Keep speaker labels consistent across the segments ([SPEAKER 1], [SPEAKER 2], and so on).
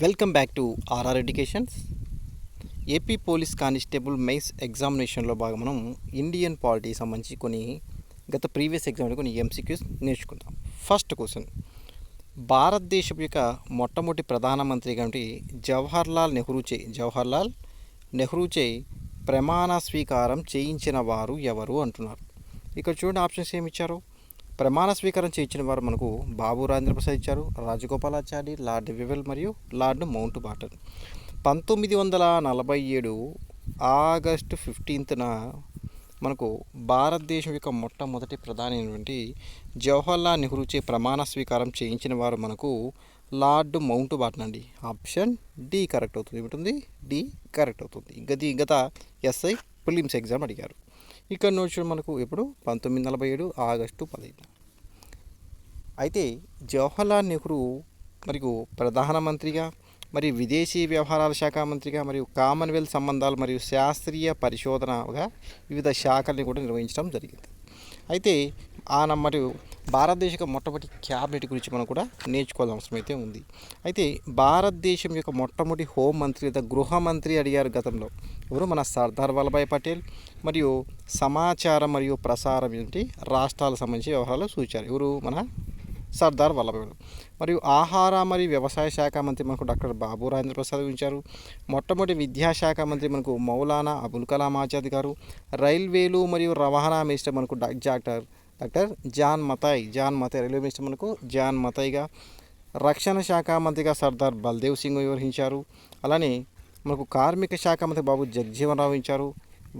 [SPEAKER 1] Welcome back to RR educations. AP police constable mains ఎగ్జామినేషన్లో భాగం మనం ఇండియన్ పాలిటీ సంబంధించి కొన్ని గత ప్రీవియస్ ఎగ్జామ్లో కొన్ని ఎంసీక్యూస్ నేర్చుకుందాం. ఫస్ట్ క్వశ్చన్, భారతదేశం యొక్క మొట్టమొదటి ప్రధానమంత్రిగా జవహర్లాల్ నెహ్రూచే ప్రమాణ స్వీకారం చేయించిన వారు ఎవరు అంటున్నారు. ఇక్కడ చూడండి, ఆప్షన్స్ ఏమి ఇచ్చారు. ప్రమాణ స్వీకారం చేయించిన వారు మనకు బాబు రాజేంద్ర ప్రసాద్ ఇచ్చారు, రాజగోపాలాచారి, లార్డ్ వివెల్ మరియు లార్డ్ మౌంట్ బాటన్. 1947 ఆగస్టు 15న మనకు భారతదేశం యొక్క మొట్టమొదటి ప్రధాని అయినటువంటి జవహర్లాల్ నెహ్రూచే ప్రమాణ స్వీకారం చేయించిన వారు మనకు లార్డ్ మౌంట్ బాటన్ అండి. ఆప్షన్ డి కరెక్ట్ అవుతుంది. ఏమిటి? డి కరెక్ట్ అవుతుంది. గత ఎస్ఐ ప్రిలిమ్స్ ఎగ్జామ్ అడిగారు. ఇక్కడ నోట్స్ మనకు ఎప్పుడు 1947 ఆగస్టు 15. అయితే జవహర్లాల్ నెహ్రూ మరియు ప్రధానమంత్రిగా, మరియు విదేశీ వ్యవహారాల శాఖ మంత్రిగా, మరియు కామన్వెల్త్ సంబంధాలు మరియు శాస్త్రీయ పరిశోధనగా వివిధ శాఖల్ని కూడా నిర్వహించడం జరిగింది. అయితే మరియు భారతదేశ మొట్టమొదటి క్యాబినెట్ గురించి మనం కూడా నేర్చుకోవాల్సిన అవసరం అయితే ఉంది. అయితే భారతదేశం యొక్క మొట్టమొదటి హోంమంత్రి లేదా గృహమంత్రి అడిగారు గతంలో. ఎవరు? మన సర్దార్ వల్లభాయ్ పటేల్. మరియు సమాచారం మరియు ప్రసారం ఏంటి రాష్ట్రాలకు సంబంధించి వ్యవహారాలు సూచారు. ఎవరు? మన సర్దార్ వల్లభాయ్ పటేల్. మరియు ఆహార మరియు వ్యవసాయ శాఖ మంత్రి మనకు డాక్టర్ బాబు రాజేంద్ర ప్రసాద్ ఉంచారు. మొట్టమొదటి విద్యాశాఖ మంత్రి మనకు మౌలానా అబుల్ కలాం ఆజాద్ గారు. రైల్వేలు మరియు రవాణా మినిస్టర్ మనకు doctor John Mathai. Railway minister మనకు జాన్ మతాయ్గా. రక్షణ శాఖ మంత్రిగా సర్దార్ బల్దేవ్ సింగ్ వ్యవహరించారు. అలానే మనకు కార్మిక శాఖ మంత్రి బాబు జగజీవన్ రావు ఇచ్చారు.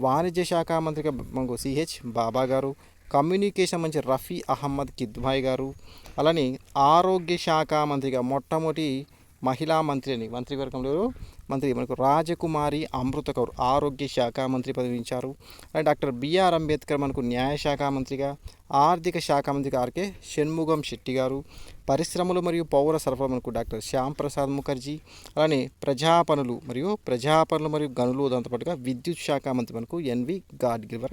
[SPEAKER 1] వాణిజ్య శాఖ మంత్రిగా మనకు సిహెచ్ బాబా గారు. కమ్యూనికేషన్ మంత్రి రఫీ అహ్మద్ కిద్వాయ్ గారు. అలానే ఆరోగ్య శాఖ మంత్రిగా మొట్టమొదటి మహిళా మంత్రివర్గంలో మంత్రి మనకు రాజకుమారి అమృత కౌర్ ఆరోగ్య శాఖ మంత్రి పదవి ఇచ్చారు. అలాగే డాక్టర్ బిఆర్ అంబేద్కర్ మనకు న్యాయశాఖ మంత్రిగా. ఆర్థిక శాఖ మంత్రిగా ఆర్కే షణ్ముగం శెట్టి గారు. పరిశ్రమలు మరియు పౌర సరఫరా మనకు డాక్టర్ శ్యామ్ ప్రసాద్ ముఖర్జీ. అలానే ప్రజాపనులు మరియు గనులు, దాంతోపాటుగా విద్యుత్ శాఖ మంత్రి మనకు ఎన్వి గాడ్గిల్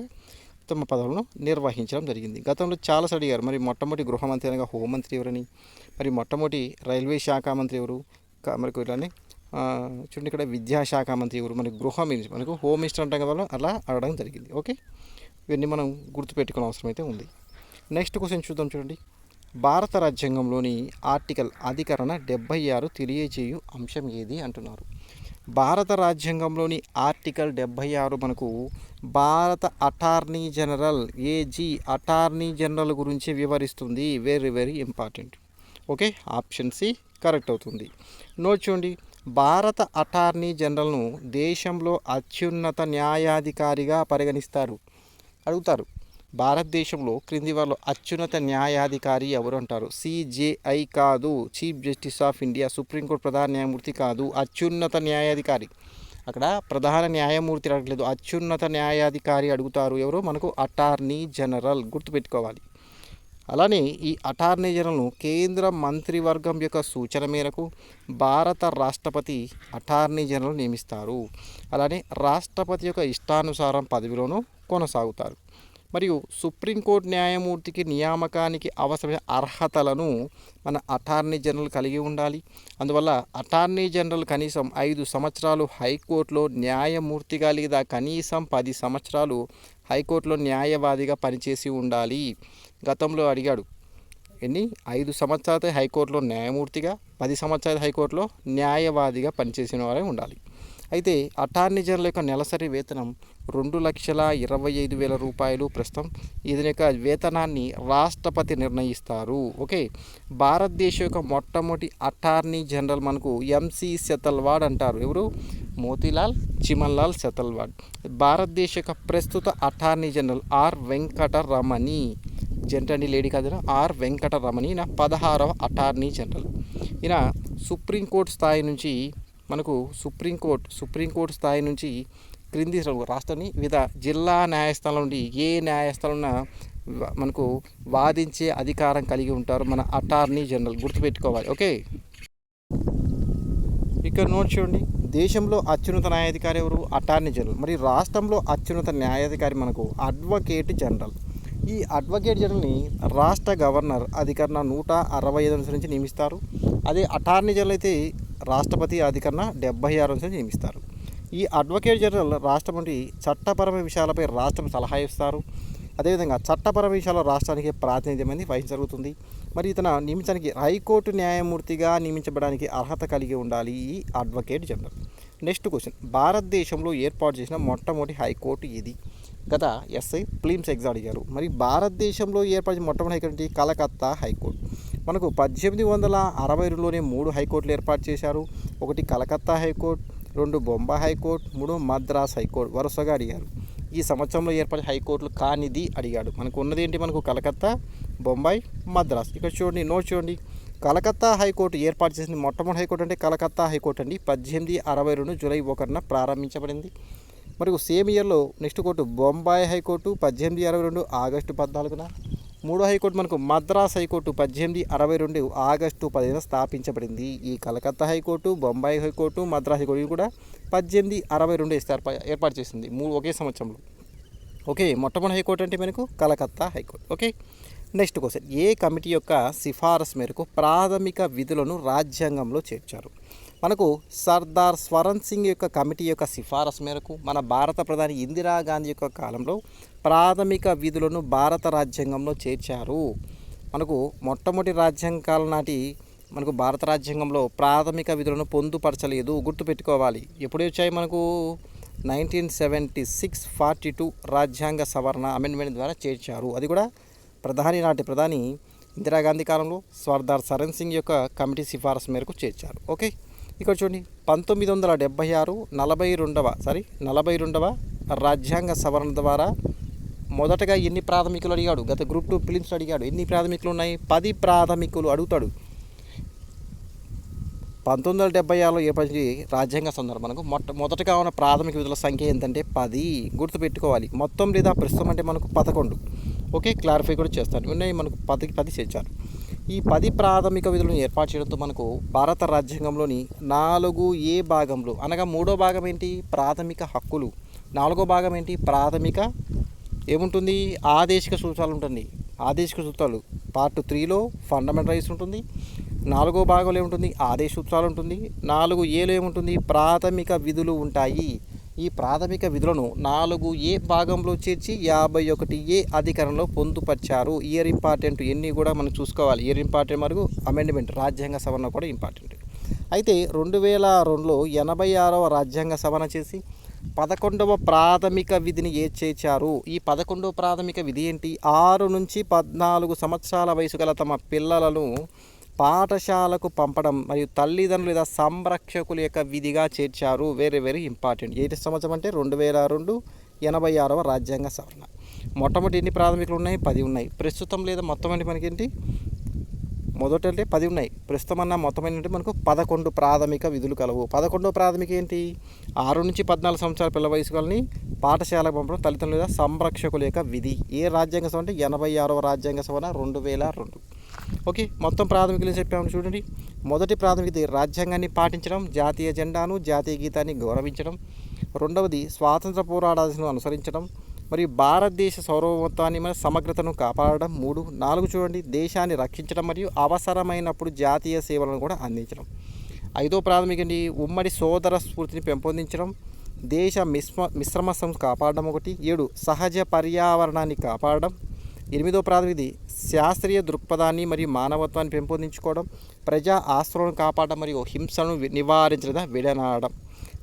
[SPEAKER 1] తమ పదవులను నిర్వహించడం జరిగింది. గతంలో చాలా అడిగారు, మరి మొట్టమొదటి గృహమంత్రి అనగా హోంమంత్రి ఎవరని, మరి మొట్టమొదటి రైల్వే శాఖ మంత్రి ఎవరు, మనకు ఇలానే చూడండి ఇక్కడ విద్యాశాఖ మంత్రి ఎవరు, మనకి గృహ మినిస్టర్, మనకు హోమ్ మినిస్టర్ అంటాం కదా, అలా అడగడం జరిగింది. ఓకే, ఇవన్నీ మనం గుర్తుపెట్టుకునే అవసరం అయితే ఉంది. నెక్స్ట్ క్వశ్చన్ చూద్దాం. చూడండి, భారత రాజ్యాంగంలోని ఆర్టికల్ అధికరణ 76 తెలియజేయు అంశం ఏది అంటున్నారు. భారత రాజ్యాంగంలోని ఆర్టికల్ 76 మనకు భారత అటార్నీ జనరల్ అటార్నీ జనరల్ గురించి వివరిస్తుంది. Very very important. Okay, option C correct అవుతుంది. నోట్ చూడండి, భారత అటార్నీ జనరల్ను దేశంలో అత్యున్నత న్యాయాధికారిగా పరిగణిస్తారు. అడుగుతారు, భారతదేశంలో క్రింది వారిలో అత్యున్నత న్యాయాధికారి ఎవరు అంటారు. సిజేఐ కాదు, chief justice of India, supreme court ప్రధాన న్యాయమూర్తి కాదు, అత్యున్నత న్యాయాధికారి. అక్కడ ప్రధాన న్యాయమూర్తి అడగలేదు, అత్యున్నత న్యాయాధికారి అడుగుతారు. ఎవరు? మనకు అటార్నీ జనరల్, గుర్తుపెట్టుకోవాలి. అలానే ఈ అటార్నీ జనరల్ను కేంద్ర మంత్రివర్గం యొక్క సూచన మేరకు భారత రాష్ట్రపతి అటార్నీ జనరల్ నియమిస్తారు. అలానే రాష్ట్రపతి యొక్క ఇష్టానుసారం పదవిలోనూ కొనసాగుతారు. మరియు సుప్రీంకోర్టు న్యాయమూర్తికి నియామకానికి అవసరమైన అర్హతలను మన అటార్నీ జనరల్ కలిగి ఉండాలి. అందువల్ల అటార్నీ జనరల్ కనీసం 5 సంవత్సరాలు హైకోర్టులో న్యాయమూర్తిగా లేదా కనీసం 10 సంవత్సరాలు హైకోర్టులో న్యాయవాదిగా పనిచేసి ఉండాలి. గతంలో అడిగాడు, 5 సంవత్సరాలు హైకోర్టులో న్యాయమూర్తిగా, 10 సంవత్సరాలు హైకోర్టులో న్యాయవాదిగా పనిచేసిన వారే ఉండాలి. అయితే అటార్నీ జనరల్ యొక్క నెలసరి వేతనం 2,25,000 రూపాయలు ప్రస్తుతం. దీని యొక్క వేతనాన్ని రాష్ట్రపతి నిర్ణయిస్తారు. ఓకే, భారతదేశం యొక్క మొట్టమొదటి అటార్నీ జనరల్ మనకు ఎంసి సెతల్వాడ్ అంటారు. ఎవరు? మోతీలాల్ చిమన్లాల్ సెతల్వాడ్. భారతదేశ యొక్క ప్రస్తుత attorney general R Venkataramani. Gent అండి, లేడీ కాదు, ఆర్ వెంకటరమణి. 16వ అటార్నీ జనరల్. ఈయన సుప్రీంకోర్టు స్థాయి నుంచి మనకు సుప్రీంకోర్టు స్థాయి నుంచి క్రింది రాష్ట్రాన్ని వివిధ జిల్లా న్యాయస్థానం నుండి ఏ న్యాయస్థానం మనకు వాదించే అధికారం కలిగి ఉంటారు మన అటార్నీ జనరల్, గుర్తుపెట్టుకోవాలి. ఓకే, ఇక్కడ నోట్ చూడండి, దేశంలో అత్యున్నత న్యాయాధికారి ఎవరు? Attorney general. మరి రాష్ట్రంలో అత్యున్నత న్యాయాధికారి మనకు అడ్వకేట్ జనరల్. ఈ అడ్వకేట్ జనరల్ని రాష్ట్ర గవర్నర్ అధికరణ 165 నుంచి నియమిస్తారు. అదే అటార్నీ జనరల్ అయితే రాష్ట్రపతి అధికరణ 76 నుంచి నియమిస్తారు. ఈ అడ్వకేట్ జనరల్ రాష్ట్రపతి చట్టపరమైన విషయాలపై రాష్ట్రం సలహా ఇస్తారు. అదేవిధంగా చట్టపరమైన విషయాల్లో రాష్ట్రానికి ప్రాతినిధ్యం అనేది వహించగలుగుతుంది. మరి ఇతను నియమించడానికి హైకోర్టు న్యాయమూర్తిగా నియమించబడడానికి అర్హత కలిగి ఉండాలి ఈ అడ్వకేట్ జనరల్. నెక్స్ట్ క్వశ్చన్, భారతదేశంలో ఏర్పాటు చేసిన మొట్టమొదటి హైకోర్టు ఇది? గత ఎస్ఐ ప్రిలిమ్స్ ఎగ్జామ్ అడిగారు. మరి భారతదేశంలో ఏర్పడిన మొట్టమొదటి హైకోర్టు కలకత్తా హైకోర్టు. మనకు 1862లోనే 3 హైకోర్టులు ఏర్పాటు చేశారు. ఒకటి Calcutta high court, 2 Bombay high court, 3 Madras high court వరుసగా అడిగారు. ఈ సంవత్సరంలో ఏర్పడిన హైకోర్టులు కానిది అడిగాడు. మనకు ఉన్నది ఏంటి? మనకు కలకత్తా, బొంబాయి, మద్రాస్. ఇక్కడ చూడండి, నోట్ చూడండి. కలకత్తా హైకోర్టు ఏర్పాటు చేసిన మొట్టమొదటి హైకోర్టు అంటే కలకత్తా హైకోర్టు అండి. 1862 జూలై 1న ప్రారంభించబడింది. మరియు సేమ్ ఇయర్లో next court Bombay high court 1862 August 14న. మూడో హైకోర్టు మనకు మద్రాస్ హైకోర్టు 1862 ఆగస్టు 15న స్థాపించబడింది. ఈ Calcutta high court, Bombay high court, Madras high court కూడా 1862 ఏర్పాటు చేసింది, 3 ఒకే సంవత్సరంలో. ఓకే, మొట్టమొదటి హైకోర్టు అంటే మనకు Calcutta high court. Okay, next question, ఏ కమిటీ యొక్క సిఫారసు మేరకు ప్రాథమిక విధులను రాజ్యాంగంలో చేర్చారు? మనకు సర్దార్ స్వరణ్ సింగ్ యొక్క కమిటీ యొక్క సిఫారసు మేరకు మన భారత ప్రధాని ఇందిరాగాంధీ యొక్క కాలంలో ప్రాథమిక విధులను భారత రాజ్యాంగంలో చేర్చారు. మనకు మొట్టమొదటి రాజ్యాంగ కాలం నాటి మనకు భారత రాజ్యాంగంలో ప్రాథమిక విధులను పొందుపరచలేదు, గుర్తుపెట్టుకోవాలి. ఎప్పుడు వచ్చాయి? మనకు 1976 42 రాజ్యాంగ సవరణ అమెండ్మెంట్ ద్వారా చేర్చారు. అది కూడా నాటి ప్రధాని ఇందిరాగాంధీ కాలంలో సర్దార్ సరణ్ సింగ్ యొక్క కమిటీ సిఫారసు మేరకు చేర్చారు. ఓకే, ఇక్కడ చూడండి, 1976 42వ రాజ్యాంగ సవరణ ద్వారా మొదటగా ఎన్ని ప్రాథమికులు అడిగాడు? గత గ్రూప్ 2 ప్రిలిమ్స్ అడిగాడు. ఎన్ని ప్రాథమికులు ఉన్నాయి? 10 ప్రాథమికులు అడుగుతాడు. 1976లో ఏర్పడి రాజ్యాంగ సందర్భం మనకు మొదటగా ఉన్న ప్రాథమిక విధుల సంఖ్య ఏంటంటే 10. గుర్తుపెట్టుకోవాలి. మొత్తం లేదా ప్రస్తుతం అంటే మనకు 11. ఓకే, క్లారిఫై కూడా చేస్తాను. ఉన్నాయి మనకు 10 చేర్చారు. ఈ 10 ప్రాథమిక విధులను ఏర్పాటు చేయడంతో మనకు భారత రాజ్యాంగంలోని 4A భాగంలో, అనగా 3వ భాగం ఏంటి? ప్రాథమిక హక్కులు. 4వ భాగం ఏంటి? ప్రాథమిక ఏముంటుంది? ఆదేశిక సూత్రాలు ఉంటుంది. ఆదేశిక సూత్రాలు పార్ట్ 3లో ఫండమెంటల్ రైట్స్ ఉంటుంది. 4వ భాగంలో ఏముంటుంది? ఆదేశ సూత్రాలు ఉంటుంది. 4Aలో ఏముంటుంది? ప్రాథమిక విధులు ఉంటాయి. ఈ ప్రాథమిక విధులను 4A భాగంలో చేర్చి 51A అధికరణలో పొందుపరిచారు. ఇయర్ ఇంపార్టెంట్, ఎన్ని కూడా మనం చూసుకోవాలి. ఇయర్ ఇంపార్టెంట్ మరియు అమెండ్మెంట్ రాజ్యాంగ సవరణ కూడా ఇంపార్టెంట్. అయితే 2002లో 86వ రాజ్యాంగ సవరణ చేసి 11వ ప్రాథమిక విధిని చేర్చారు. ఈ 11వ ప్రాథమిక విధి ఏంటి? 6 నుంచి 14 సంవత్సరాల వయసు గల తమ పిల్లలను పాఠశాలకు పంపడం మరియు తల్లిదండ్రులు లేదా సంరక్షకుల యొక్క విధిగా చేర్చారు. Very important. ఏ సంవత్సరం అంటే 2002 86వ రాజ్యాంగ సవరణ. మొట్టమొదటి ఎన్ని ప్రాథమికలు ఉన్నాయి? 10 ఉన్నాయి. ప్రస్తుతం లేదా మొత్తం అంటే మనకేంటి? మొదట అంటే 10 ఉన్నాయి. ప్రస్తుతం అన్న మొత్తం ఏంటంటే మనకు 11 ప్రాథమిక విధులు కలవు. 11వ ప్రాథమిక ఏంటి? 6 నుంచి 14 సంవత్సరాల పిల్లల వయసు వాళ్ళని పాఠశాలకు పంపడం, తల్లిదండ్రులు లేదా సంరక్షకుల యొక్క విధి. ఏ రాజ్యాంగ సవరణ అంటే 86వ రాజ్యాంగ సవరణ 2002. ఓకే, మొత్తం ప్రాథమికలు చెప్పాము చూడండి. మొదటి ప్రాథమికత రాజ్యాంగాన్ని పాటించడం, జాతీయ జెండాను, జాతీయ గీతాన్ని గౌరవించడం. రెండవది స్వాతంత్ర పోరాటాలను అనుసరించడం మరియు భారతదేశ సార్వభౌమత్వాన్ని మరియు సమగ్రతను కాపాడడం. 3, 4 చూడండి, దేశాన్ని రక్షించడం మరియు అవసరమైనప్పుడు జాతీయ సేవలను కూడా అందించడం. 5వ ప్రాథమిక ఉమ్మడి సోదర స్ఫూర్తిని పెంపొందించడం, దేశ మిశ్రమ సంస్థ కాపాడడం. 1, 7 సహజ పర్యావరణాన్ని కాపాడడం. 8వ ప్రాథమికది శాస్త్రీయ దృక్పథాన్ని మరియు మానవత్వాన్ని పెంపొందించుకోవడం, ప్రజా ఆస్తులను కాపాడడం మరియు హింసను నివారించడం, విడనాడడం.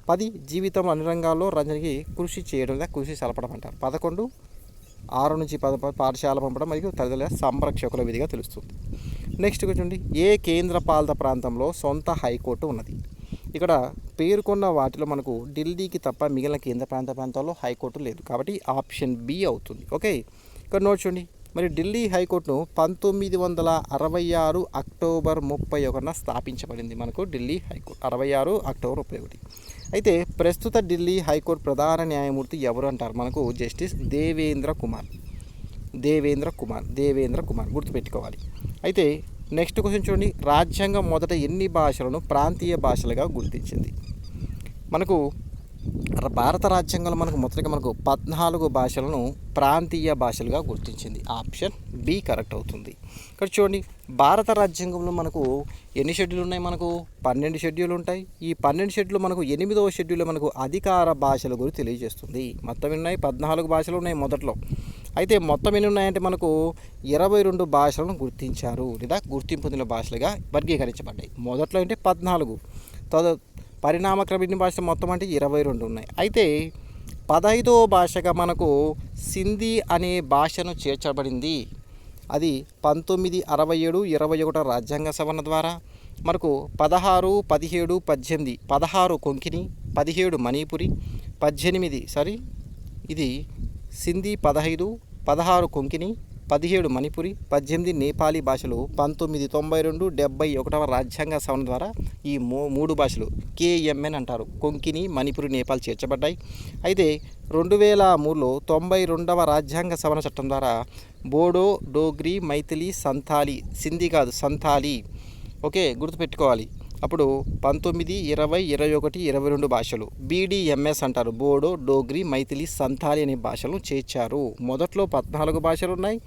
[SPEAKER 1] 10 జీవితం అన్ని రంగాల్లో రంజనకి కృషి చేయడం లేదా కృషి సలపడం అంటారు. 11 6 నుంచి 10 పాఠశాల పంపడం మరియు తల్లిదండ్రుల సంరక్షకుల విధిగా తెలుస్తుంది. నెక్స్ట్ చూడండి, ఏ కేంద్ర పాలిత ప్రాంతంలో సొంత హైకోర్టు ఉన్నది? ఇక్కడ పేర్కొన్న వాటిలో మనకు ఢిల్లీకి తప్ప మిగిలిన కేంద్ర ప్రాంతాల్లో హైకోర్టు లేదు, కాబట్టి ఆప్షన్ బి అవుతుంది. ఓకే, ఇక్కడ నోట్ చూడండి, మరి ఢిల్లీ హైకోర్టును 1966 అక్టోబర్ 31న స్థాపించబడింది. మనకు ఢిల్లీ హైకోర్టు 66 అక్టోబర్ 31. అయితే ప్రస్తుత ఢిల్లీ హైకోర్టు ప్రధాన న్యాయమూర్తి ఎవరు అంటారు? మనకు జస్టిస్ దేవేంద్ర కుమార్ గుర్తుపెట్టుకోవాలి. అయితే నెక్స్ట్ క్వశ్చన్ చూడండి, రాజ్యాంగం మొదట ఎన్ని భాషలను ప్రాంతీయ భాషలుగా గుర్తించింది? మనకు భారత రాజ్యాంగంలో మనకు 14 భాషలను ప్రాంతీయ భాషలుగా గుర్తించింది. ఆప్షన్ బి కరెక్ట్ అవుతుంది. ఇక్కడ చూడండి, భారత రాజ్యాంగంలో మనకు ఎన్ని షెడ్యూల్ ఉన్నాయి? మనకు 12 షెడ్యూల్ ఉంటాయి. ఈ 12 షెడ్యూల్ మనకు 8వ షెడ్యూల్లో మనకు అధికార భాషల గురించి తెలియజేస్తుంది. మొత్తం ఎన్ని ఉన్నాయి? 14 భాషలు ఉన్నాయి మొదట్లో. అయితే మొత్తం ఎన్ని ఉన్నాయంటే మనకు 22 భాషలను గుర్తించారు లేదా గుర్తింపు పొందిన భాషలుగా వర్గీకరించబడ్డాయి. మొదట్లో అంటే 14, పరిణామక్రమ ఎన్ని భాషలు మొత్తం అంటే 22 ఉన్నాయి. అయితే 15వ భాషగా మనకు సింధీ అనే భాషను చేర్చబడింది. అది 1967, 21 రాజ్యాంగ సవరణ ద్వారా మనకు 16, 17, 18, 16 కొంకిని, 17 మణిపురి, 18 ఇది సింధీ, 15, 16 కొంకిని, 17 మణిపురి, 18 నేపాలీ భాషలు 1992, 71వ రాజ్యాంగ సవరణ ద్వారా ఈ 3 భాషలు కేఎంఎన్ అంటారు, కొంకిని, మణిపురి, నేపాల్ చేర్చబడ్డాయి. అయితే 2003లో 92వ రాజ్యాంగ సవరణ చట్టం ద్వారా బోడో, డోగ్రీ, మైథిలి, సంతాలి, సింధీ కాదు సంతాలి, ఓకే గుర్తుపెట్టుకోవాలి. అప్పుడు 19, 20, 21, 22 భాషలు బీడీఎంఎస్ అంటారు, బోడో, డోగ్రీ, మైథిలి, సంతాలి అనే భాషలను చేర్చారు. మొదట్లో 14 భాషలు ఉన్నాయి,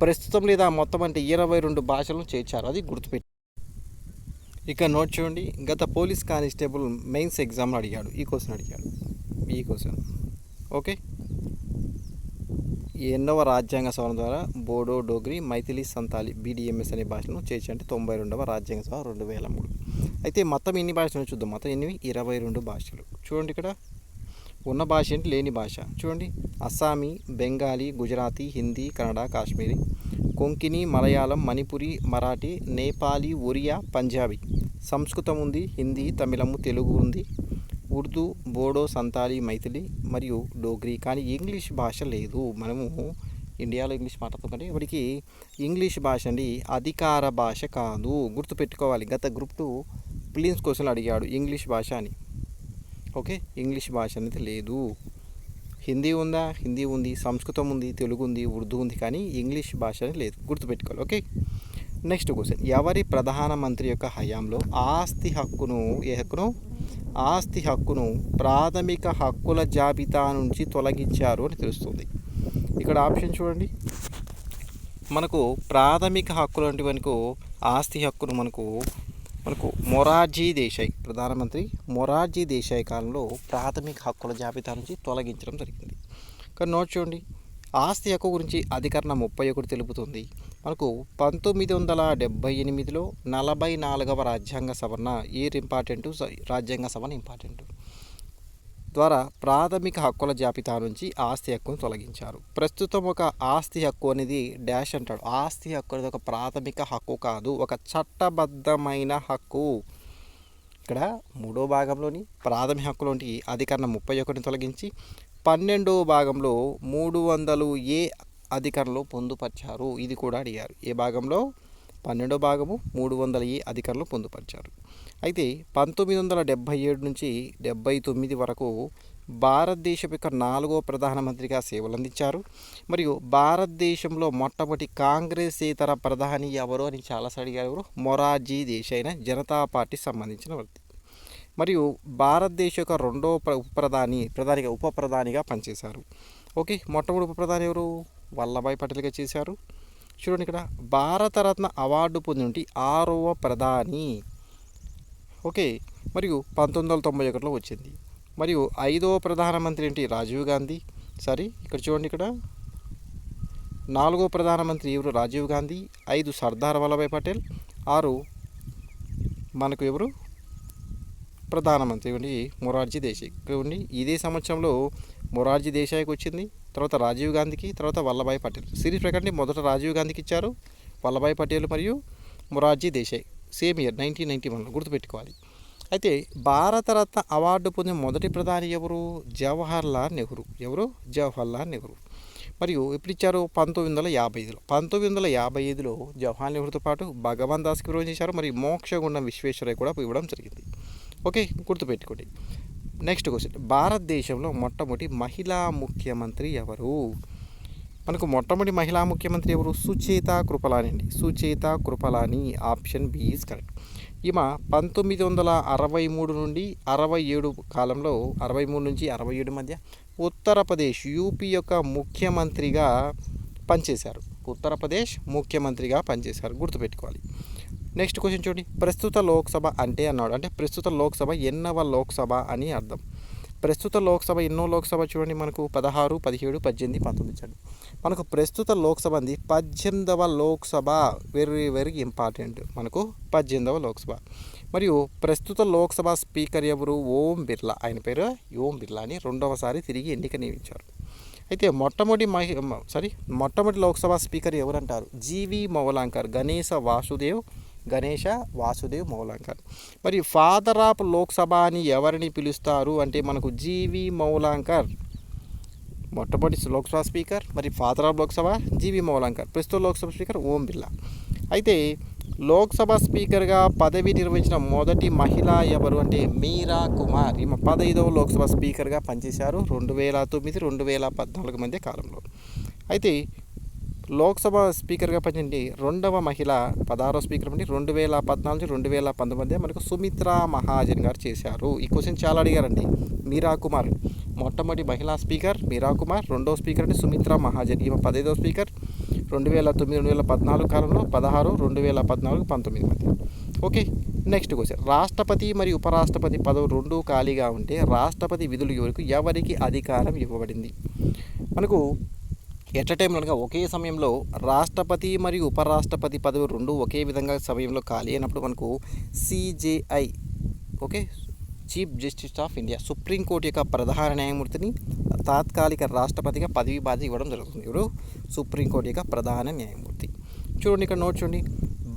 [SPEAKER 1] ప్రస్తుతం లేదా మొత్తం అంటే 22 భాషలను చేర్చారు. అది గుర్తుపెట్టి. ఇక నోట్ చూడండి, గత పోలీస్ కానిస్టేబుల్ మెయిన్స్ ఎగ్జామ్లో అడిగాడు ఈ క్వశ్చన్. ఓకే, ఎన్నవ రాజ్యాంగ సవరణ ద్వారా బోడో, డోగ్రీ, మైథిలి, సంతాలి, బీడీఎంఎస్ అనే భాషలను చేర్చి అంటే 92వ రాజ్యాంగ సభ 2003. అయితే మొత్తం ఎన్ని భాషలు చూద్దాం. మొత్తం ఎన్ని? 22 భాషలు. చూడండి, ఇక్కడ ఉన్న భాష ఏంటి? లేని భాష. చూడండి, అస్సామీ, బెంగాలీ, గుజరాతీ, హిందీ, కన్నడ, కాశ్మీరీ, కొంకిని, మలయాళం, మణిపురి, మరాఠీ, నేపాలీ, ఒరియా, పంజాబీ, సంస్కృతం ఉంది, హిందీ, తమిళము, తెలుగు ఉంది, ఉర్దూ, బోడో, సంతాలి, మైథిలి మరియు డోగ్రీ. కానీ ఇంగ్లీష్ భాష లేదు. మనము ఇండియాలో ఇంగ్లీష్ మాట్లాడుతాం కానీ ఇప్పటికి ఇంగ్లీష్ భాష అండి అధికార భాష కాదు, గుర్తుపెట్టుకోవాలి. గత గ్రూప్ 2 ప్రిలిమ్స్ క్వశ్చన్లు అడిగాడు ఇంగ్లీష్ భాష అని. ఓకే, ఇంగ్లీష్ భాష అనేది లేదు. హిందీ ఉందా? హిందీ ఉంది, సంస్కృతం ఉంది, తెలుగు ఉంది, ఉర్దూ ఉంది, కానీ ఇంగ్లీష్ భాష అనేది లేదు, గుర్తుపెట్టుకోవాలి. ఓకే, నెక్స్ట్ క్వశ్చన్, ఎవరి ప్రధానమంత్రి యొక్క హయాంలో ఆస్తి హక్కును ప్రాథమిక హక్కుల జాబితా నుంచి తొలగించారు అని తెలుస్తుంది. ఇక్కడ ఆప్షన్ చూడండి, మనకు ప్రాథమిక హక్కులు అంటే మనకు ఆస్తి హక్కును మనకు మొరార్జీ దేశాయ్, ప్రధానమంత్రి మొరార్జీ దేశాయ్ కాలంలో ప్రాథమిక హక్కుల జాబితా నుంచి తొలగించడం జరిగింది. కానీ నోట్ చూడండి, ఆస్తి హక్కు గురించి అధికరణ 31 తెలుపుతుంది. మనకు 1978లో 44వ రాజ్యాంగ సవరణ రాజ్యాంగ సవరణ ఇంపార్టెంట్ ద్వారా ప్రాథమిక హక్కుల జాబితా నుంచి ఆస్తి హక్కును తొలగించారు. ప్రస్తుతం ఒక ఆస్తి హక్కు అనేది డాష్ అంటాడు. ఆస్తి హక్కు అనేది ఒక ప్రాథమిక హక్కు కాదు, ఒక చట్టబద్ధమైన హక్కు. ఇక్కడ 3వ భాగంలోని ప్రాథమిక హక్కులోని అధికరణ 31ని తొలగించి 12వ భాగంలో 300A అధికరణలో పొందుపరిచారు. ఇది కూడా అడిగారు. ఏ భాగంలో? 12వ భాగము 300A అధికరణలో పొందుపరిచారు. అయితే 1977 నుంచి 79 వరకు భారతదేశం యొక్క 4వ ప్రధానమంత్రిగా సేవలు అందించారు. మరియు భారతదేశంలో మొట్టమొదటి కాంగ్రెసేతర ప్రధాని ఎవరో అని చాలాసార్లు అడిగారు. మొరార్జీ దేశాయ్ జనతా పార్టీ సంబంధించిన వ్యక్తి. మరియు భారతదేశ యొక్క 2వ ఉప ప్రధానిగా పనిచేశారు. ఓకే, మొట్టమొదటి ఉప ప్రధాని ఎవరు? వల్లభాయ్ పటేల్గా చేశారు. చూడండి, ఇక్కడ భారతరత్న అవార్డు పొందినటువంటి 6వ ప్రధాని. ఓకే, మరియు 1991లో వచ్చింది. మరియు 5వ ప్రధానమంత్రి ఏంటి? రాజీవ్ గాంధీ. ఇక్కడ చూడండి, ఇక్కడ 4వ ప్రధానమంత్రి ఎవరు? రాజీవ్ గాంధీ. 5 సర్దార్ వల్లభాయ్ పటేల్. 6 మనకు ఎవరు? ప్రధానమంత్రి ఇవ్వండి మొరార్జీ దేశాయ్. ఇవ్వండి, ఇదే సంవత్సరంలో మొరార్జీ దేశాయ్కి వచ్చింది, తర్వాత రాజీవ్ గాంధీకి, తర్వాత వల్లభాయ్ పటేల్. సిరీస్ ప్రకారం మొదట రాజీవ్ గాంధీకి ఇచ్చారు, వల్లభాయ్ పటేల్ మరియు మొరార్జీ దేశాయ్ సేమ్ ఇయర్ 1991లో, గుర్తుపెట్టుకోవాలి. అయితే భారతరత్న అవార్డు పొందిన మొదటి ప్రధాని ఎవరు? జవహర్లాల్ నెహ్రూ. ఎవరు? జవహర్లాల్ నెహ్రూ. మరియు ఎప్పుడు ఇచ్చారు? 1955లో. 1955లో జవహర్లాల్ నెహ్రూతో పాటు భగవాన్ దాస్కి విరోధం చేశారు, మరియు మోక్షగుండం విశ్వేశ్వరయ్య కూడా ఇవ్వడం జరిగింది. ఓకే, గుర్తుపెట్టుకోండి. నెక్స్ట్ క్వశ్చన్, భారతదేశంలో మొట్టమొదటి మహిళా ముఖ్యమంత్రి ఎవరు? మనకు మొట్టమొదటి మహిళా ముఖ్యమంత్రి ఎవరు? సుచేతా కృపలాని అండి. Sucheta Kripalani. Option B is correct. ఈమె 1963 నుండి 67 కాలంలో 63 నుంచి 67 మధ్య ఉత్తరప్రదేశ్ యూపీ యొక్క ముఖ్యమంత్రిగా పనిచేశారు. ఉత్తరప్రదేశ్ ముఖ్యమంత్రిగా పనిచేశారు, గుర్తుపెట్టుకోవాలి. నెక్స్ట్ క్వశ్చన్ చూడండి. ప్రస్తుత లోక్సభ అంటే అన్నాడు. అంటే ప్రస్తుత లోక్సభ ఎన్నవ లోక్సభ అని అర్థం. ప్రస్తుత లోక్సభ ఎన్నో లోక్సభ చూడండి, మనకు 16, 17, 18, 19 ఇచ్చాడు. మనకు ప్రస్తుత లోక్సభ అంది 18వ లోక్సభ. Very very important. మనకు 18వ లోక్సభ. మరియు ప్రస్తుత లోక్సభ స్పీకర్ ఎవరు? ఓం బిర్లా. ఆయన పేరు ఓం బిర్లా అని రెండవసారి తిరిగి ఎన్నిక నియమించారు. అయితే మొట్టమొదటి లోక్సభ స్పీకర్ ఎవరంటారు? జీవి మౌలాంకర్, గణేష వాసుదేవ్ మౌలాంకర్. మరి ఫాదర్ ఆఫ్ లోక్సభ అని ఎవరిని పిలుస్తారు అంటే మనకు జీవి మౌలాంకర్ మొట్టమొదటి లోక్సభ స్పీకర్. మరి ఫాదర్ ఆఫ్ లోక్సభ జీవి మౌలాంకర్. ప్రస్తుత లోక్సభ స్పీకర్ ఓం బిర్లా. అయితే లోక్సభ స్పీకర్గా పదవి నిర్వహించిన మొదటి మహిళ ఎవరు అంటే మీరా కుమార్. ఈమె 15వ లోక్సభ స్పీకర్గా పనిచేశారు 2009, 2014 మధ్య కాలంలో. అయితే లోక్సభ స్పీకర్గా పనిచేయండి రెండవ మహిళ 16వ స్పీకర్ నుండి 2014 నుంచి 2019 మధ్య మనకు సుమిత్రా మహాజన్ గారు చేశారు. ఈ క్వశ్చన్ చాలా అడిగారండి. మీరా కుమార్ మొట్టమొదటి మహిళా స్పీకర్ మీరా కుమార్, రెండవ స్పీకర్ అంటే సుమిత్రా మహాజన్. ఈమె 15వ స్పీకర్ 2009, 2014 కాలంలో, 16, 2014, 19 మధ్య. Okay, next question. రాష్ట్రపతి మరియు ఉపరాష్ట్రపతి పదవులు రెండూ ఖాళీగా ఉంటే రాష్ట్రపతి విధులు ఎవరికి అధికారం ఇవ్వబడింది? మనకు ఎట్ టైం అనగా ఒకే సమయంలో రాష్ట్రపతి మరియు ఉపరాష్ట్రపతి పదవి రెండు ఒకే విధంగా సమయంలో ఖాళీ అయినప్పుడు మనకు CJI, okay, chief justice of India, supreme court యొక్క ప్రధాన న్యాయమూర్తిని తాత్కాలిక రాష్ట్రపతిగా పదవి బాధ్యత ఇవ్వడం జరుగుతుంది. ఇప్పుడు సుప్రీంకోర్టు యొక్క ప్రధాన న్యాయమూర్తి. చూడండి ఇక్కడ నోట్ చూడండి.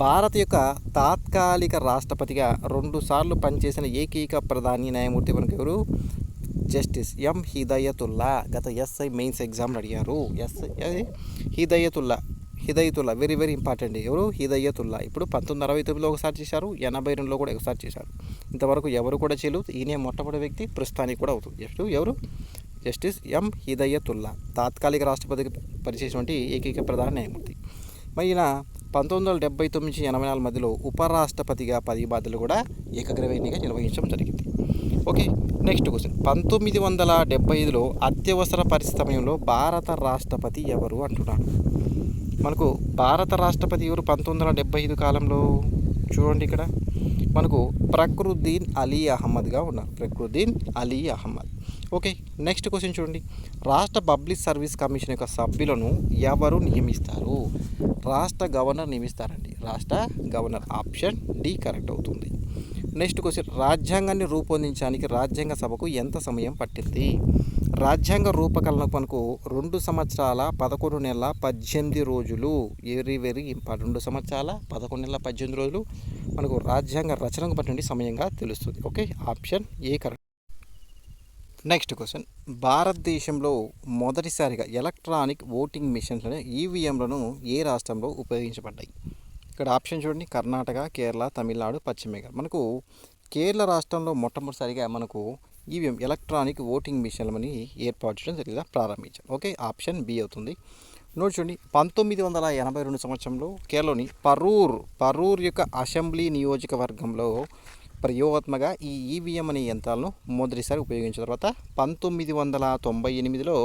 [SPEAKER 1] భారత్ యొక్క తాత్కాలిక రాష్ట్రపతిగా 2 సార్లు పనిచేసిన ఏకైక ప్రధాన న్యాయమూర్తి మనకు ఎవరు? Justice M Hidayatullah. గత ఎస్ఐ మెయిన్స్ ఎగ్జామ్లో అడిగారు. Hidayatullah very very important. ఎవరు? హిదయతుల్లా. ఇప్పుడు 1969లో ఒకసారి చేశారు, 82లో కూడా ఒకసారి చేశారు. ఇంతవరకు ఎవరు కూడా చేయలేదు. ఈయనే మొట్టమొదటి వ్యక్తి, ప్రస్తుతానికి కూడా అవుతుంది. ఎవరు? జస్టిస్ ఎం హిదయతుల్లా, తాత్కాలిక రాష్ట్రపతికి పనిచేసినటువంటి ఏకైక ప్రధాన న్యాయమూర్తి. మరి ఈయన 1979 నుంచి 84 మధ్యలో ఉపరాష్ట్రపతిగా పదవి బాధ్యతలు కూడా ఏకగ్రీవ ఎన్నిక నిర్వహించడం జరిగింది. Okay, next question. 1975లో అత్యవసర పరిస్థితి సమయంలో భారత రాష్ట్రపతి ఎవరు అంటున్నాడు. మనకు భారత రాష్ట్రపతి ఎవరు 1975 కాలంలో? చూడండి ఇక్కడ మనకు ఫక్రుద్దీన్ అలీ అహ్మద్గా ఉన్నారు. Fakhruddin Ali Ahmed. Okay, next question చూడండి. రాష్ట్ర పబ్లిక్ సర్వీస్ కమిషన్ యొక్క సభ్యులను ఎవరు నియమిస్తారు? రాష్ట్ర గవర్నర్ నియమిస్తారండి. రాష్ట్ర గవర్నర్. ఆప్షన్ డి కరెక్ట్ అవుతుంది. Next question. రాజ్యాంగాన్ని రూపొందించడానికి రాజ్యాంగ సభకు ఎంత సమయం పట్టింది? రాజ్యాంగ రూపకల్పనకు మనకు 2 సంవత్సరాల 11 నెలల 18 రోజులు. Very very important. 2 సంవత్సరాల 11 నెలల 18 రోజులు మనకు రాజ్యాంగ రచనకు పట్టిన సమయంగా తెలుస్తుంది. Okay, option A correct. Next question. భారతదేశంలో మొదటిసారిగా ఎలక్ట్రానిక్ ఓటింగ్ మిషన్లను ఈవీఎంలను ఏ రాష్ట్రంలో ఉపయోగించబడ్డాయి? ఇక్కడ ఆప్షన్ చూడండి. కర్ణాటక, కేరళ, తమిళనాడు, పశ్చిమ బెంగాల్. మనకు కేరళ రాష్ట్రంలో మొట్టమొదటిసారిగా మనకు ఈవీఎం ఎలక్ట్రానిక్ ఓటింగ్ మిషన్లని ఏర్పాటు చేయడం జరిగిందా, ప్రారంభించారు. ఓకే, ఆప్షన్ బి అవుతుంది. నోట్ చూడండి. 1982 సంవత్సరంలో కేరళలోని పరూర్ యొక్క అసెంబ్లీ నియోజకవర్గంలో ప్రయోగాత్మకంగా ఈ ఈవీఎం అనే యంత్రాలను మొదటిసారి ఉపయోగించిన తర్వాత 1998లో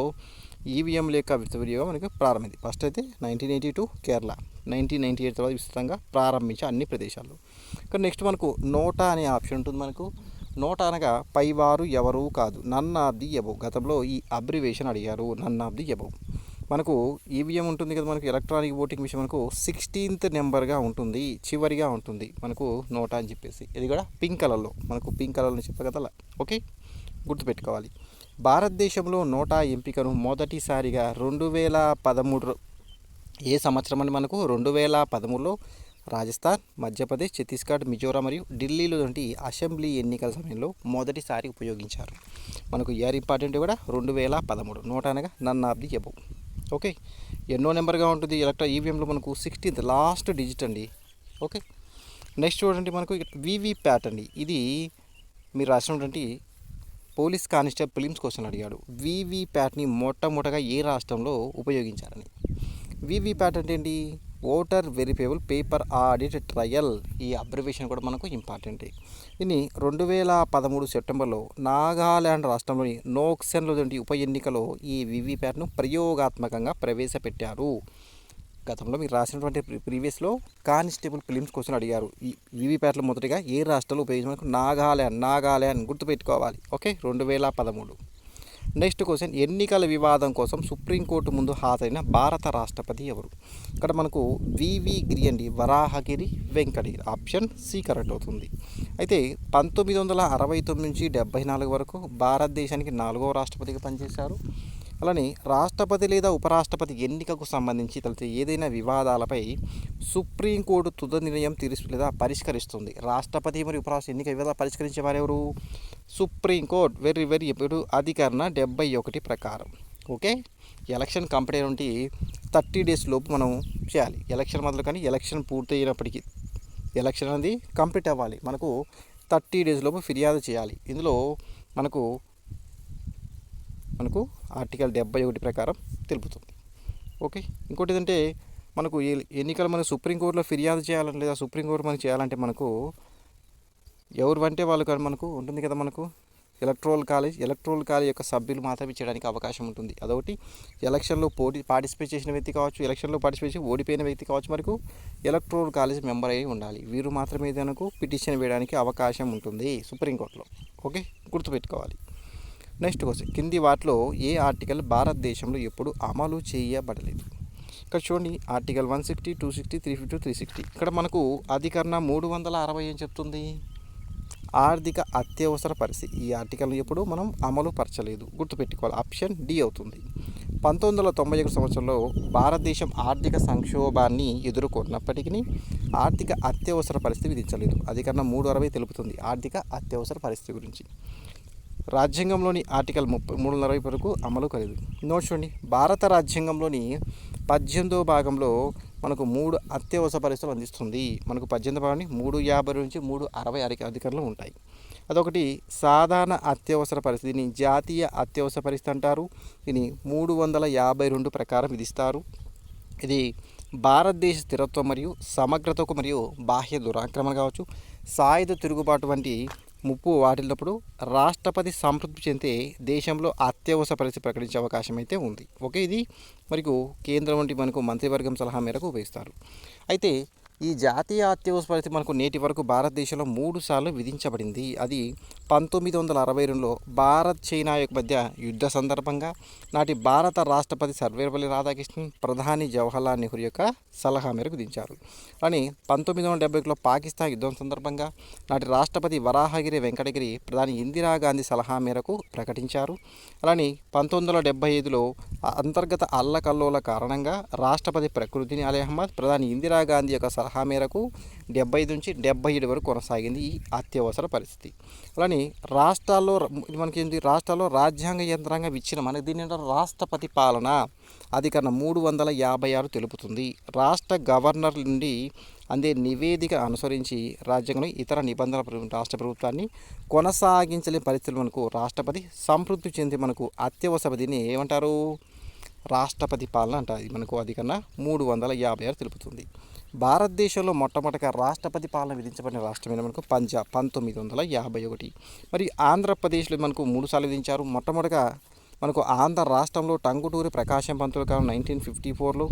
[SPEAKER 1] ఈవీఎంల యొక్క వినియోగం మనకు ప్రారంభమైంది. ఫస్ట్ అయితే 1982 కేరళ, 1998 తర్వాత విస్తృతంగా ప్రారంభించే అన్ని ప్రదేశాల్లో. ఇక్కడ నెక్స్ట్ మనకు నోటా అనే ఆప్షన్ ఉంటుంది. మనకు నోటా అనగా పైవారు ఎవరు కాదు, నన్ ఆఫ్ ది అబౌవ్. గతంలో ఈ అబ్రివేషన్ అడిగారు, నన్ ఆఫ్ ది అబౌవ్. మనకు ఈవీఎం ఉంటుంది కదా, మనకు ఎలక్ట్రానిక్ ఓటింగ్ మిషన్ మనకు 16th నెంబర్గా ఉంటుంది, చివరిగా ఉంటుంది మనకు నోటా అని చెప్పేసి. ఇది కూడా పింక్ కలర్లో, మనకు పింక్ కలర్లో చెప్పే కదా. ఓకే, గుర్తుపెట్టుకోవాలి. భారతదేశంలో నోటా ఎంపికను మొదటిసారిగా 2013 ఏ సంవత్సరం అని మనకు 2013లో రాజస్థాన్, మధ్యప్రదేశ్, ఛత్తీస్గఢ్, మిజోరాం మరియు ఢిల్లీలో వంటి అసెంబ్లీ ఎన్నికల సమయంలో మొదటిసారి ఉపయోగించారు. మనకు ఇయర్ ఇంపార్టెంట్ కూడా 2013. నోటా అనగా none of the above. Okay, ఎన్నో నెంబర్గా ఉంటుంది ఈవీఎంలో మనకు 16th లాస్ట్ డిజిట్ అండి. ఓకే, నెక్స్ట్ చూడండి. మనకు వీవీప్యాట్ అండి. ఇది మీరు రాసినటువంటి పోలీస్ కానిస్టేబుల్ ఫిలిమ్స్ క్వశ్చన్ అడిగాడు. వీవీప్యాట్ని మొట్టమొదటగా ఏ రాష్ట్రంలో ఉపయోగించారని. వీవీప్యాట్ అంటే ఏంటి? Voter verifiable paper audit trial. ఈ అబ్రివేషన్ కూడా మనకు ఇంపార్టెంట్. దీన్ని 2013 సెప్టెంబర్లో నాగాల్యాండ్ రాష్ట్రంలోని నోక్సెన్లో ఉప ఎన్నికలో ఈ వివిప్యాట్ను ప్రయోగాత్మకంగా ప్రవేశపెట్టారు. గతంలో మీరు రాసినటువంటి ప్రీవియస్లో కానిస్టేబుల్ ఫిలిమ్స్ క్వశ్చన్ అడిగారు. ఈ వివిప్యాట్లు మొదటిగా ఏ రాష్ట్రంలో ఉపయోగించడానికి నాగాల్యాండ్ గుర్తుపెట్టుకోవాలి. ఓకే, 2013. నెక్స్ట్ క్వశ్చన్, ఎన్నికల వివాదం కోసం సుప్రీంకోర్టు ముందు హాజరైన భారత రాష్ట్రపతి ఎవరు? ఇక్కడ మనకు వివి గిరి అండి, Varahagiri Venkatagiri. Option C correct అవుతుంది. అయితే 1969 నుంచి 74 వరకు భారతదేశానికి 4వ రాష్ట్రపతిగా పనిచేశారు. అలానే రాష్ట్రపతి లేదా ఉపరాష్ట్రపతి ఎన్నికకు సంబంధించి తలెత్తే ఏదైనా వివాదాలపై సుప్రీంకోర్టు తుది నిర్ణయం లేదా పరిష్కరిస్తుంది. రాష్ట్రపతి మరియు ఉపరాష్ట్రపతి ఎన్నిక వివాదాలు పరిష్కరించే వారెవరు? సుప్రీంకోర్టు. వెరీ ఎప్పుడు అధికరణ 71 ప్రకారం. ఓకే, ఎలక్షన్ కంప్లీట్ అయినటువంటి 30 days లోపు మనం చేయాలి. ఎలక్షన్ మొదలు కానీ ఎలక్షన్ పూర్తయినప్పటికీ ఎలక్షన్ అనేది కంప్లీట్ అవ్వాలి. మనకు 30 days లోపు ఫిర్యాదు చేయాలి. ఇందులో మనకు ఆర్టికల్ 71 ప్రకారం తెలుపుతుంది. ఓకే, ఇంకోటి ఏంటంటే మనకు ఎన్నికలు మనం సుప్రీంకోర్టులో ఫిర్యాదు చేయాలని లేదా సుప్రీంకోర్టు మనకు చేయాలంటే మనకు ఎవరు అంటే వాళ్ళు మనకు ఉంటుంది కదా, మనకు ఎలక్ట్రల్ కాలేజ్ యొక్క సభ్యులు మాత్రమే చేయడానికి అవకాశం ఉంటుంది. అదొకటి. ఎలక్షన్లో పార్టిసిపేట్ చేసిన వ్యక్తి కావచ్చు, ఎలక్షన్లో పార్టిసిపేట్ చేసి ఓడిపోయిన వ్యక్తి కావచ్చు, మనకు ఎలక్ట్రల్ కాలేజ్ మెంబర్ అయి ఉండాలి. వీరు మాత్రమే మనకు పిటిషన్ వేయడానికి అవకాశం ఉంటుంది సుప్రీంకోర్టులో. ఓకే, గుర్తుపెట్టుకోవాలి. నెక్స్ట్ క్వశ్చన్, కింది వాటిలో ఏ ఆర్టికల్ భారతదేశంలో ఎప్పుడు అమలు చేయబడలేదు? ఇక్కడ చూడండి, ఆర్టికల్ 160, 260, 350, 360. ఇక్కడ మనకు అధికరణ 360 ఏం చెప్తుంది? ఆర్థిక అత్యవసర పరిస్థితి. ఈ ఆర్టికల్ని ఎప్పుడు మనం అమలు పరచలేదు, గుర్తుపెట్టుకోవాలి. ఆప్షన్ డి అవుతుంది. 1991 సంవత్సరంలో భారతదేశం ఆర్థిక సంక్షోభాన్ని ఎదుర్కొన్నప్పటికీ ఆర్థిక అత్యవసర పరిస్థితి విధించలేదు. అధికరణ 360 తెలుపుతుంది ఆర్థిక అత్యవసర పరిస్థితి గురించి. రాజ్యాంగంలోని ఆర్టికల్ 340 వరకు అమలు కాలేదు. నోట్ చూడండి, భారత రాజ్యాంగంలోని 18వ భాగంలో మనకు 3 అత్యవసర పరిస్థితులు అందిస్తుంది. మనకు 18వ భాగాన్ని 350 నుంచి 360 అధికారులు ఉంటాయి. అదొకటి సాధారణ అత్యవసర పరిస్థితిని జాతీయ అత్యవసర పరిస్థితి అంటారు. దీన్ని 352 ప్రకారం విధిస్తారు. ఇది భారతదేశ స్థిరత్వం మరియు సమగ్రతకు మరియు బాహ్య దురాక్రమణ కావచ్చు, సాయుధ తిరుగుబాటు వంటి ముప్పు వాటిల్లినప్పుడు రాష్ట్రపతి సంతృప్తి చెందితే దేశంలో అత్యవసర పరిస్థితి ప్రకటించే అవకాశం అయితే ఉంది. ఓకే, ఇది మరియు కేంద్రం వంటి మనకు మంత్రివర్గం సలహా మేరకు ఉపయోగిస్తారు. అయితే ఈ జాతీయ అత్యవసర పరిస్థితి మనకు నేటి వరకు భారతదేశంలో 3 సార్లు విధించబడింది. అది 1962లో భారత్ చైనా యొక్క మధ్య యుద్ధ సందర్భంగా నాటి భారత రాష్ట్రపతి సర్వేపల్లి రాధాకృష్ణన్, ప్రధాని జవహర్లాల్ నెహ్రూ యొక్క సలహా మేరకు విధించారు. అని 1971లో పాకిస్తాన్ యుద్ధం సందర్భంగా నాటి రాష్ట్రపతి వరాహగిరి వెంకటగిరి ప్రధాని ఇందిరాగాంధీ సలహా మేరకు ప్రకటించారు. అలానే 1975లో అంతర్గత అల్లకల్లోల కారణంగా రాష్ట్రపతి ప్రకృతిని అలీ అహ్మద్ ప్రధాని ఇందిరాగాంధీ యొక్క సలహా మేరకు 75 నుంచి 77 వరకు కొనసాగింది ఈ అత్యవసర పరిస్థితి. అలానే రాష్ట్రాల్లో రాజ్యాంగ యంత్రాంగం ఇచ్చిన మనకి దీని రాష్ట్రపతి పాలన అధికరణ 356 తెలుపుతుంది. రాష్ట్ర గవర్నర్ నుండి అందే నివేదిక అనుసరించి రాజ్యాంగంలో ఇతర నిబంధనల రాష్ట్ర ప్రభుత్వాన్ని కొనసాగించలేని పరిస్థితులు మనకు రాష్ట్రపతి సంతృప్తి చెంది మనకు అత్యవసర దీన్ని ఏమంటారు? రాష్ట్రపతి పాలన అంటారు. మనకు అధికరణ 356 తెలుపుతుంది. భారతదేశంలో మొట్టమొదటిగా రాష్ట్రపతి పాలన విధించబడిన రాష్ట్రమైన మనకు పంజాబ్ 1951. మరి ఆంధ్రప్రదేశ్లో మనకు 3 సార్లు విధించారు. మొట్టమొదటిగా మనకు ఆంధ్ర రాష్ట్రంలో టంగుటూరి ప్రకాశం పంతుల కాలం 1954లో,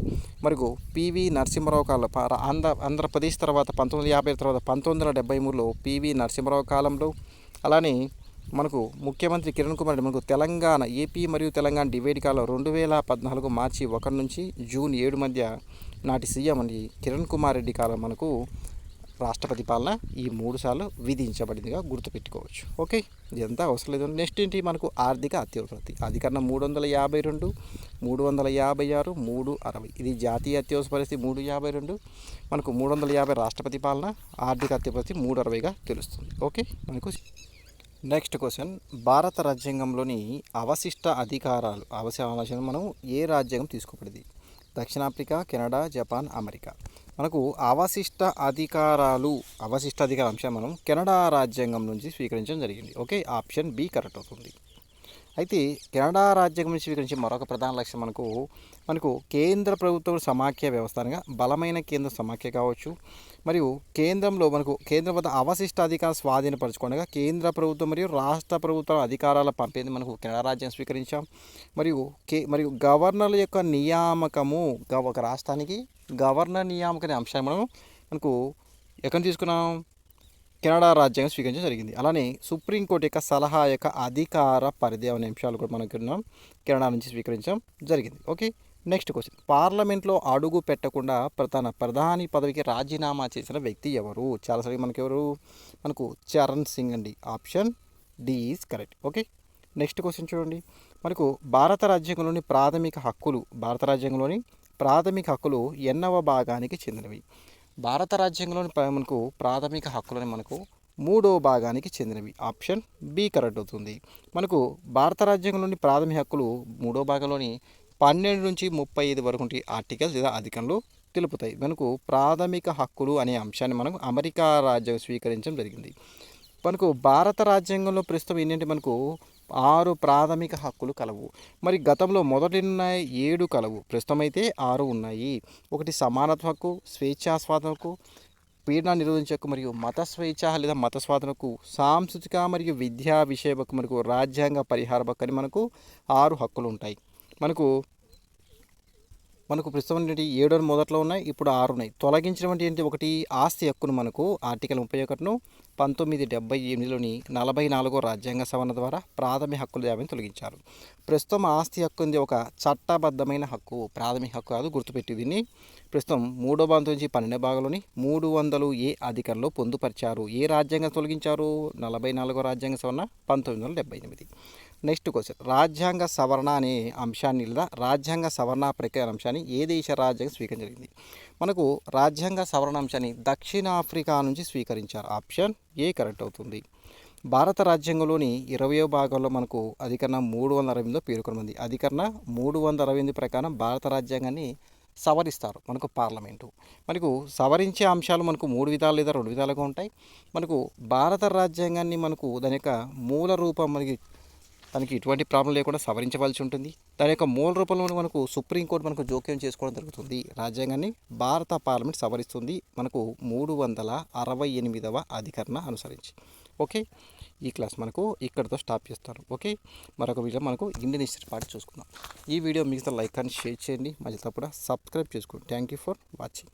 [SPEAKER 1] మరియు పివి నరసింహరావు కాలంలో ఆంధ్రప్రదేశ్ తర్వాత 1950 తర్వాత 1973లో పివి నరసింహరావు కాలంలో, అలానే మనకు ముఖ్యమంత్రి కిరణ్ కుమార్ రెడ్డి మనకు తెలంగాణ ఏపీ మరియు తెలంగాణ డివైడ్ కాలం 2014 మార్చి 1 నుంచి జూన్ 7 మధ్య నాటి సీఎం అని కిరణ్ కుమార్ రెడ్డి కాలం మనకు రాష్ట్రపతి పాలన ఈ 3 సార్లు విధించబడిందిగా గుర్తుపెట్టుకోవచ్చు. ఓకే, ఇదంతా అవసరం లేదు. నెక్స్ట్ ఏంటి? మనకు ఆర్థిక అత్యవసర అధికరణ 352, 356, 360. ఇది జాతీయ అత్యవసర పరిస్థితి 352, మనకు 350 రాష్ట్రపతి పాలన, ఆర్థిక అత్యవసర 360గా తెలుస్తుంది. ఓకే, మనకు నెక్స్ట్ క్వశ్చన్, భారత రాజ్యాంగంలోని అవశిష్ట అధికారాలు మనం ఏ రాజ్యాంగం తీసుకోబడింది? దక్షిణాఫ్రికా, కెనడా, జపాన్, అమెరికా. మనకు అవశిష్ట అధికార అంశం మనం కెనడా రాజ్యాంగం నుంచి స్వీకరించడం జరిగింది. ఓకే, ఆప్షన్ బి కరెక్ట్ అవుతుంది. అయితే కెనడా రాజ్యాంగం స్వీకరించే మరొక ప్రధాన లక్ష్యం మనకు కేంద్ర ప్రభుత్వం సమాఖ్య వ్యవస్థ అనగా బలమైన కేంద్ర సమాఖ్య కావచ్చు. మరియు కేంద్రంలో కేంద్రం వద్ద అవశిష్ట అధికారం స్వాధీనపరచుకోనగా కేంద్ర ప్రభుత్వం మరియు రాష్ట్ర ప్రభుత్వాల అధికారాల పంపేది మనకు కెనడా రాజ్యాంగం స్వీకరించాం. మరియు గవర్నర్ల యొక్క నియామకము ఒక రాష్ట్రానికి గవర్నర్ నియామక అనే అంశాన్ని మనకు ఎక్కడ తీసుకున్నాం, కెనడా రాజ్యాంగం స్వీకరించడం జరిగింది. అలానే సుప్రీంకోర్టు యొక్క సలహా యొక్క అధికార పరిధి అనే అంశాలు కూడా మనకు కెనడా నుంచి స్వీకరించడం జరిగింది. Okay, next question. పార్లమెంట్లో అడుగు పెట్టకుండా ప్రధాని పదవికి రాజీనామా చేసిన వ్యక్తి ఎవరు? చాలాసార్లు మనకు చరణ్ సింగ్ అండి. Option D is correct. Okay, next question చూడండి. మనకు భారత రాజ్యాంగంలోని ప్రాథమిక హక్కులు ఎన్నవ భాగానికి చెందినవి? భారత రాజ్యాంగంలోని ప్రాథమిక హక్కులని మూడో భాగానికి చెందినవి. ఆప్షన్ బి కరెక్ట్ అవుతుంది. మనకు భారత రాజ్యాంగంలోని ప్రాథమిక హక్కులు మూడో భాగంలోని 12 నుంచి 35 వరకు ఆర్టికల్స్ లేదా అధికంలో తెలుపుతాయి. మనకు ప్రాథమిక హక్కులు అనే అంశాన్ని అమెరికా రాజ్యాంగం స్వీకరించడం జరిగింది. భారత రాజ్యాంగంలో ప్రస్తుతం ఏంటంటే 6 ప్రాథమిక హక్కులు కలవు. మరి గతంలో మొదటి 7 కలవు, ప్రస్తుతం అయితే 6 ఉన్నాయి. ఒకటి సమానత్వ హక్కు, స్వేచ్ఛా స్వాతంత్ర హక్కు, పీడన నిరోధించే హక్కు మరియు మత స్వేచ్ఛ లేదా మత స్వాతంత్ర హక్కు, సాంస్కృతిక మరియు విద్యా విషయ హక్కు, రాజ్యాంగ పరిహార హక్కు అని 6 హక్కులు ఉంటాయి. మనకు ప్రస్తుతం 7 మొదట్లో ఉన్నాయి, ఇప్పుడు 6 ఉన్నాయి. తొలగించడం ఏంటి? ఒకటి ఆస్తి హక్కును ఆర్టికల్ 31ను 1978లోని 44వ రాజ్యాంగ సవరణ ద్వారా ప్రాథమిక హక్కుల జాబితాను తొలగించారు. ప్రస్తుతం ఆస్తి హక్కు ఉంది ఒక చట్టబద్ధమైన హక్కు, ప్రాథమిక హక్కు కాదు, గుర్తుపెట్టి దీన్ని. ప్రస్తుతం 3వ భాగం నుంచి 12వ భాగంలోని 300A అధికారంలో పొందుపరిచారు. ఏ రాజ్యాంగం తొలగించారు? 44వ రాజ్యాంగ సవరణ 1978. Next question. రాజ్యాంగ సవరణ అనే అంశాన్ని లేదా రాజ్యాంగ సవరణ ప్రక్రియ అంశాన్ని ఏ దేశ రాజ్యాంగం స్వీకరించింది? రాజ్యాంగ సవరణ అంశాన్ని దక్షిణాఫ్రికా నుంచి స్వీకరించారు. ఆప్షన్ ఏ కరెక్ట్ అవుతుంది. భారత రాజ్యాంగంలోని 20వ భాగంలో అధికరణ 368లో పేర్కొన్నది. అధికరణ 368 ప్రకారం భారత రాజ్యాంగాన్ని సవరిస్తారు పార్లమెంటు. సవరించే అంశాలు 3 విధాలు లేదా 2 విధాలుగా ఉంటాయి. భారత రాజ్యాంగాన్ని దాని యొక్క మూల రూపం దానికి ఎటువంటి ప్రాబ్లం లేకుండా సవరించవలసి ఉంటుంది. దాని యొక్క మూల రూపంలో సుప్రీంకోర్టు జోక్యం చేసుకోవడం జరుగుతుంది. రాజ్యాంగాన్ని భారత పార్లమెంట్ సవరిస్తుంది 368వ అధికరణ అనుసరించి. ఓకే, ఈ క్లాస్ ఇక్కడితో స్టాప్ చేస్తాను. ఓకే, మరొక వీడియో ఇండియన్ హిస్టరీ పార్ట్ చూసుకుందాం. ఈ వీడియో మిగతా లైక్ అని షేర్ చేయండి, మళ్ళీ తప్పకుండా సబ్స్క్రైబ్ చేసుకోండి. Thank you for watching.